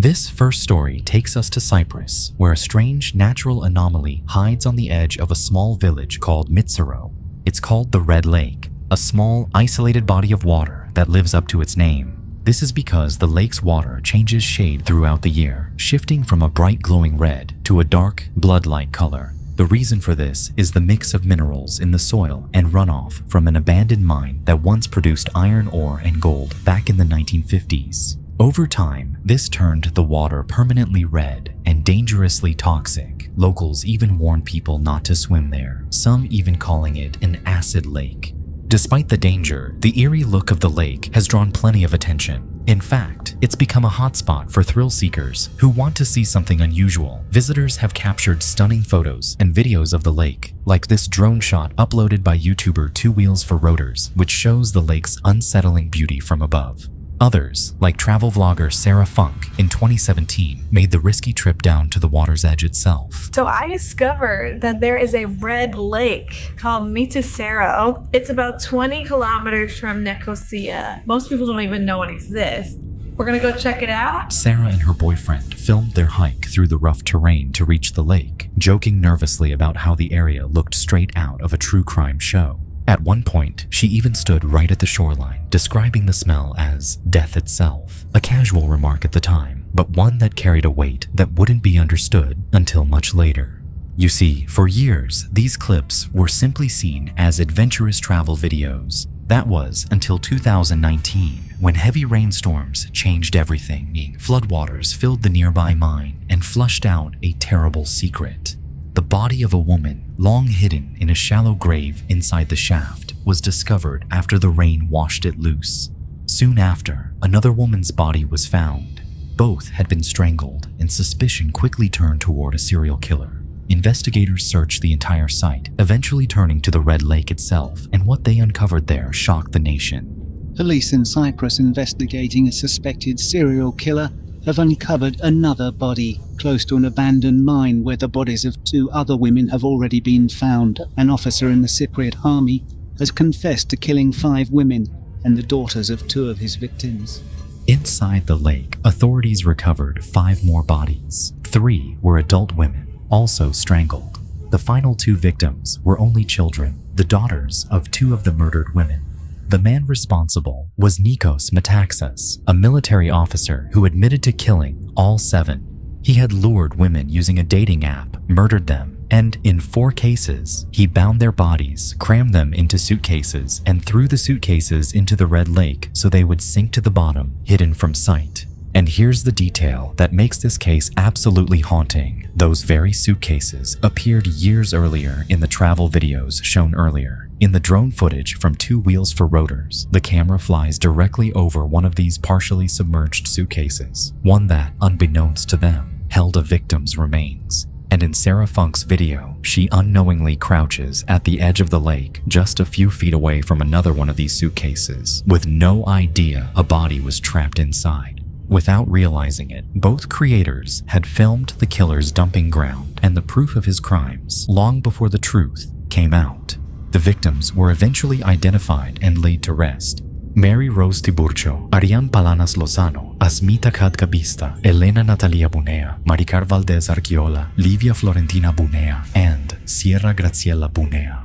This first story takes us to Cyprus, where a strange natural anomaly hides on the edge of a small village called Mitsaro. It's called the Red Lake, a small, isolated body of water that lives up to its name. This is because the lake's water changes shade throughout the year, shifting from a bright glowing red to a dark, blood-like color. The reason for this is the mix of minerals in the soil and runoff from an abandoned mine that once produced iron ore and gold back in the 1950s. Over time, this turned the water permanently red and dangerously toxic. Locals even warn people not to swim there, some even calling it an acid lake. Despite the danger, the eerie look of the lake has drawn plenty of attention. In fact, it's become a hotspot for thrill seekers who want to see something unusual. Visitors have captured stunning photos and videos of the lake, like this drone shot uploaded by YouTuber Two Wheels for Rotors, which shows the lake's unsettling beauty from above. Others, like travel vlogger Sarah Funk in 2017, made the risky trip down to the water's edge itself. So I discovered that there is a red lake called Mitsaro. It's about 20 kilometers from Nicosia. Most people don't even know it exists. We're gonna go check it out. Sarah and her boyfriend filmed their hike through the rough terrain to reach the lake, joking nervously about how the area looked straight out of a true crime show. At one point, she even stood right at the shoreline, describing the smell as death itself, a casual remark at the time, but one that carried a weight that wouldn't be understood until much later. You see, for years, these clips were simply seen as adventurous travel videos. That was until 2019, when heavy rainstorms changed everything. Floodwaters filled the nearby mine and flushed out a terrible secret. The body of a woman, long hidden in a shallow grave inside the shaft, was discovered after the rain washed it loose. Soon after, another woman's body was found. Both had been strangled, and suspicion quickly turned toward a serial killer. Investigators searched the entire site, eventually turning to the Red Lake itself, and what they uncovered there shocked the nation. Police in Cyprus investigating a suspected serial killer have uncovered another body close to an abandoned mine where the bodies of 2 other women have already been found. An officer in the Cypriot army has confessed to killing 5 women and the daughters of 2 of his victims. Inside the lake, authorities recovered 5 more bodies. 3 were adult women, also strangled. The final 2 victims were only children, the daughters of 2 of the murdered women. The man responsible was Nikos Metaxas, a military officer who admitted to killing all 7. He had lured women using a dating app, murdered them, and in 4 cases, he bound their bodies, crammed them into suitcases, and threw the suitcases into the Red Lake so they would sink to the bottom, hidden from sight. And here's the detail that makes this case absolutely haunting. Those very suitcases appeared years earlier in the travel videos shown earlier. In the drone footage from Two Wheels for Rotors, the camera flies directly over one of these partially submerged suitcases, one that, unbeknownst to them, held a victim's remains. And in Sarah Funk's video, she unknowingly crouches at the edge of the lake, just a few feet away from another one of these suitcases, with no idea a body was trapped inside. Without realizing it, both creators had filmed the killer's dumping ground and the proof of his crimes long before the truth came out. The victims were eventually identified and laid to rest. Mary Rose Tiburcio, Ariane Palanas Lozano, Asmita Kadkabista, Elena Natalia Bunea, Maricar Valdez Arquiola, Livia Florentina Bunea, and Sierra Graciela Bunea.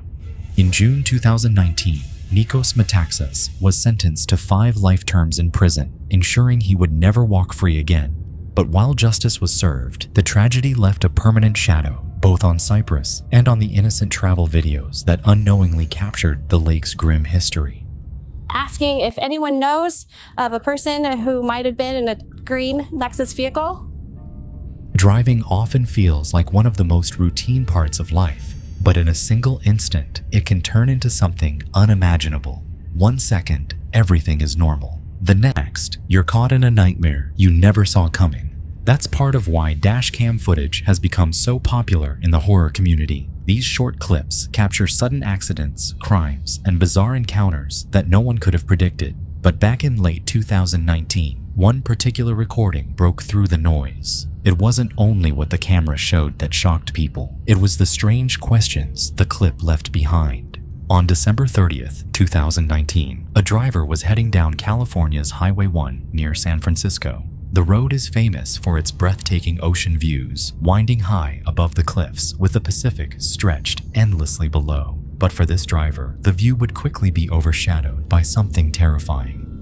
In June 2019, Nikos Metaxas was sentenced to 5 life terms in prison, ensuring he would never walk free again. But while justice was served, the tragedy left a permanent shadow, both on Cyprus and on the innocent travel videos that unknowingly captured the lake's grim history. Asking if anyone knows of a person who might have been in a green Lexus vehicle. Driving often feels like one of the most routine parts of life, but in a single instant, it can turn into something unimaginable. 1 second, everything is normal. The next, you're caught in a nightmare you never saw coming. That's part of why dashcam footage has become so popular in the horror community. These short clips capture sudden accidents, crimes, and bizarre encounters that no one could have predicted. But back in late 2019, one particular recording broke through the noise. It wasn't only what the camera showed that shocked people, it was the strange questions the clip left behind. On December 30th, 2019, a driver was heading down California's Highway 1 near San Francisco. The road is famous for its breathtaking ocean views, winding high above the cliffs with the Pacific stretched endlessly below. But for this driver, the view would quickly be overshadowed by something terrifying.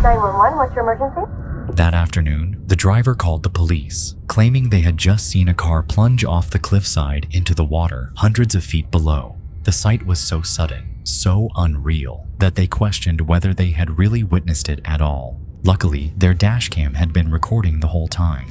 911, what's your emergency? That afternoon, the driver called the police, claiming they had just seen a car plunge off the cliffside into the water hundreds of feet below. The sight was so sudden, so unreal, that they questioned whether they had really witnessed it at all. Luckily, their dashcam had been recording the whole time.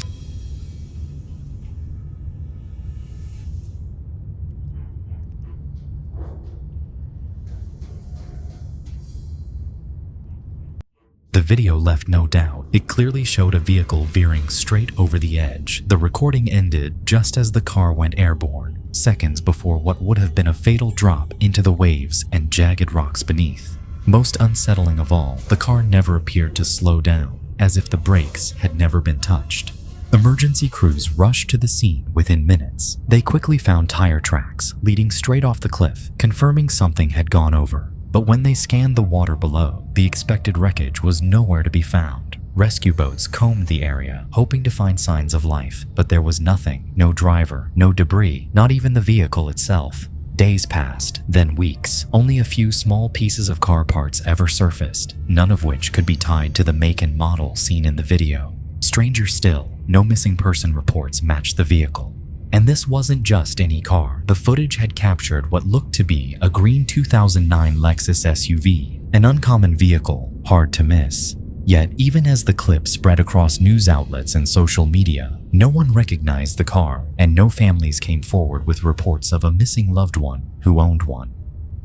The video left no doubt. It clearly showed a vehicle veering straight over the edge. The recording ended just as the car went airborne, seconds before what would have been a fatal drop into the waves and jagged rocks beneath. Most unsettling of all, the car never appeared to slow down, as if the brakes had never been touched. Emergency crews rushed to the scene within minutes. They quickly found tire tracks leading straight off the cliff, confirming something had gone over. But when they scanned the water below, the expected wreckage was nowhere to be found. Rescue boats combed the area, hoping to find signs of life, but there was nothing. No driver, no debris, not even the vehicle itself. Days passed, then weeks. Only a few small pieces of car parts ever surfaced, none of which could be tied to the make and model seen in the video. Stranger still, no missing person reports matched the vehicle. And this wasn't just any car. The footage had captured what looked to be a green 2009 Lexus SUV, an uncommon vehicle, hard to miss. Yet, even as the clip spread across news outlets and social media, no one recognized the car, and no families came forward with reports of a missing loved one who owned one.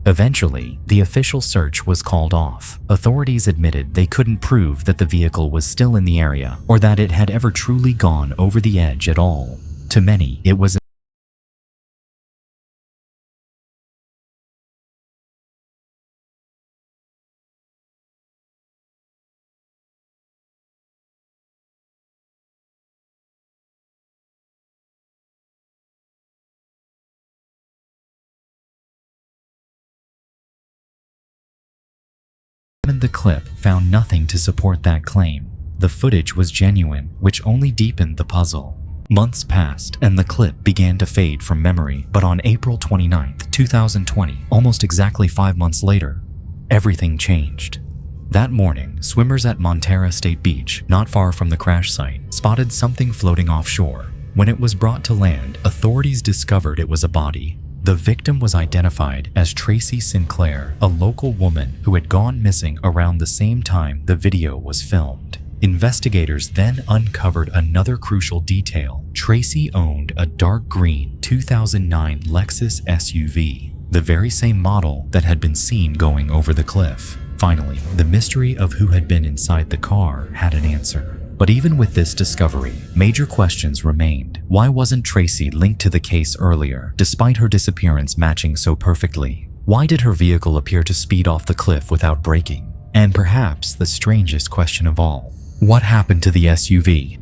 Eventually, the official search was called off. Authorities admitted they couldn't prove that the vehicle was still in the area or that it had ever truly gone over the edge at all. To many, it was the clip found nothing to support that claim. The footage was genuine, which only deepened the puzzle. Months passed, and the clip began to fade from memory, but on April 29, 2020, almost exactly 5 months later, everything changed. That morning, swimmers at Montara State Beach, not far from the crash site, spotted something floating offshore. When it was brought to land, authorities discovered it was a body. The victim was identified as Tracy Sinclair, a local woman who had gone missing around the same time the video was filmed. Investigators then uncovered another crucial detail. Tracy owned a dark green 2009 Lexus SUV, the very same model that had been seen going over the cliff. Finally, the mystery of who had been inside the car had an answer. But even with this discovery, major questions remained. Why wasn't Tracy linked to the case earlier, despite her disappearance matching so perfectly? Why did her vehicle appear to speed off the cliff without braking? And perhaps the strangest question of all, what happened to the SUV?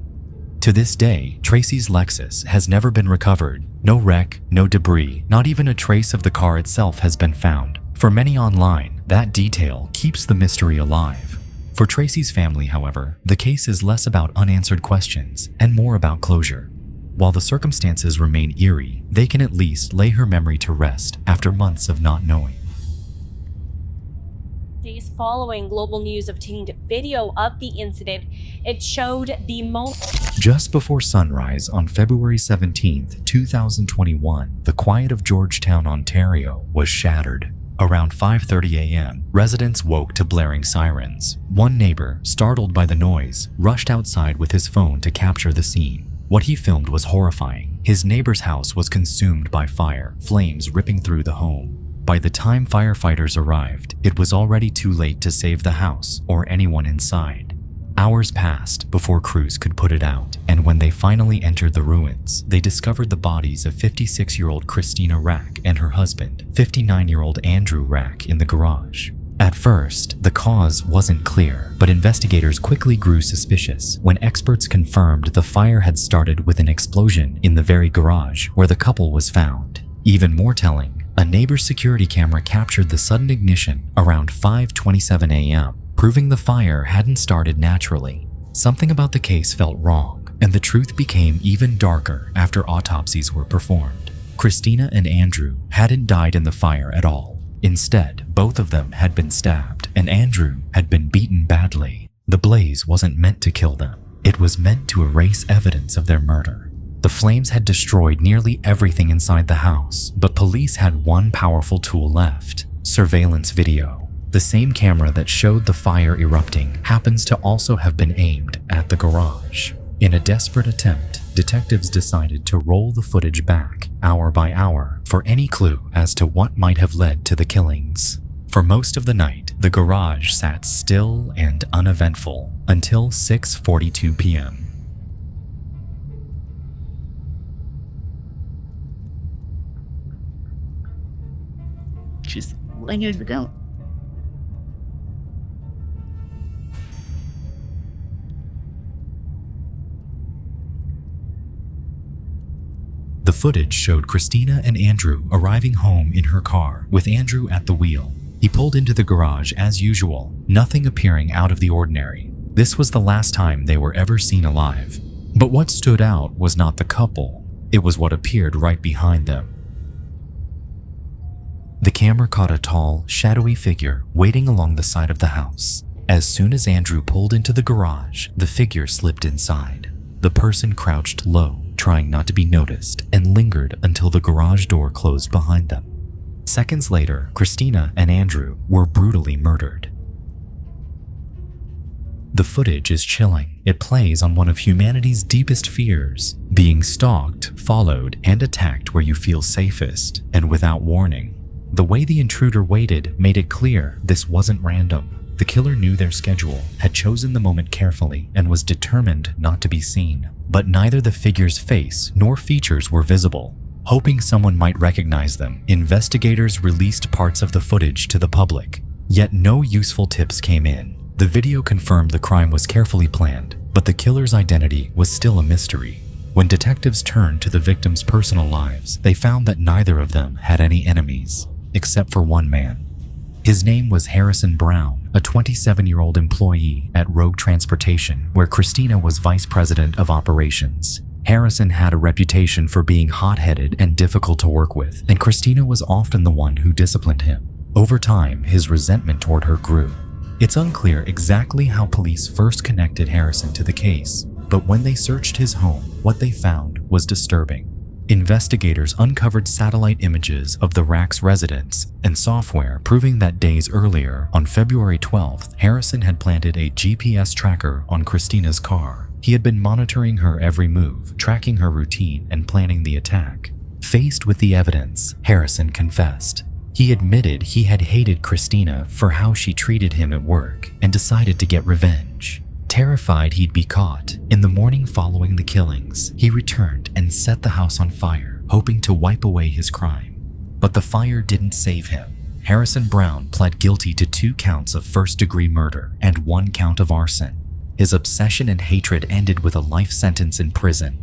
To this day, Tracy's Lexus has never been recovered. No wreck, no debris, not even a trace of the car itself has been found. For many online, that detail keeps the mystery alive. For Tracy's family, however, the case is less about unanswered questions and more about closure. While the circumstances remain eerie, they can at least lay her memory to rest after months of not knowing. Days following, Global News obtained video of the incident. It showed the Just before sunrise on February 17, 2021, the quiet of Georgetown, Ontario was shattered. Around 5:30 a.m., residents woke to blaring sirens. One neighbor, startled by the noise, rushed outside with his phone to capture the scene. What he filmed was horrifying. His neighbor's house was consumed by fire, flames ripping through the home. By the time firefighters arrived, it was already too late to save the house or anyone inside. Hours passed before crews could put it out, and when they finally entered the ruins, they discovered the bodies of 56-year-old Christina Rack and her husband, 59-year-old Andrew Rack, in the garage. At first, the cause wasn't clear, but investigators quickly grew suspicious when experts confirmed the fire had started with an explosion in the very garage where the couple was found. Even more telling, a neighbor's security camera captured the sudden ignition around 5:27 a.m., proving the fire hadn't started naturally. Something about the case felt wrong, and the truth became even darker after autopsies were performed. Christina and Andrew hadn't died in the fire at all. Instead, both of them had been stabbed, and Andrew had been beaten badly. The blaze wasn't meant to kill them. It was meant to erase evidence of their murder. The flames had destroyed nearly everything inside the house, but police had one powerful tool left: surveillance video. The same camera that showed the fire erupting happens to also have been aimed at the garage. In a desperate attempt, detectives decided to roll the footage back, hour by hour, for any clue as to what might have led to the killings. For most of the night, the garage sat still and uneventful until 6:42 p.m. Just years ago. The footage showed Christina and Andrew arriving home in her car, with Andrew at the wheel. He pulled into the garage as usual, nothing appearing out of the ordinary. This was the last time they were ever seen alive. But what stood out was not the couple, it was what appeared right behind them. The camera caught a tall, shadowy figure waiting along the side of the house. As soon as Andrew pulled into the garage, the figure slipped inside. The person crouched low, trying not to be noticed, and lingered until the garage door closed behind them. Seconds later, Christina and Andrew were brutally murdered. The footage is chilling. It plays on one of humanity's deepest fears: being stalked, followed, and attacked where you feel safest, and without warning. The way the intruder waited made it clear this wasn't random. The killer knew their schedule, had chosen the moment carefully, and was determined not to be seen. But neither the figure's face nor features were visible. Hoping someone might recognize them, investigators released parts of the footage to the public. Yet no useful tips came in. The video confirmed the crime was carefully planned, but the killer's identity was still a mystery. When detectives turned to the victims' personal lives, they found that neither of them had any enemies, except for one man. His name was Harrison Brown, a 27-year-old employee at Rogue Transportation, where Christina was vice president of operations. Harrison had a reputation for being hot-headed and difficult to work with, and Christina was often the one who disciplined him. Over time, his resentment toward her grew. It's unclear exactly how police first connected Harrison to the case, but when they searched his home, what they found was disturbing. Investigators uncovered satellite images of the Rack's residence and software proving that days earlier, on February 12th, Harrison had planted a GPS tracker on Christina's car. He had been monitoring her every move, tracking her routine, and planning the attack. Faced with the evidence, Harrison confessed. He admitted he had hated Christina for how she treated him at work and decided to get revenge. Terrified he'd be caught, in the morning following the killings, he returned and set the house on fire, hoping to wipe away his crime. But the fire didn't save him. Harrison Brown pled guilty to 2 counts of first-degree murder and 1 count of arson. His obsession and hatred ended with a life sentence in prison.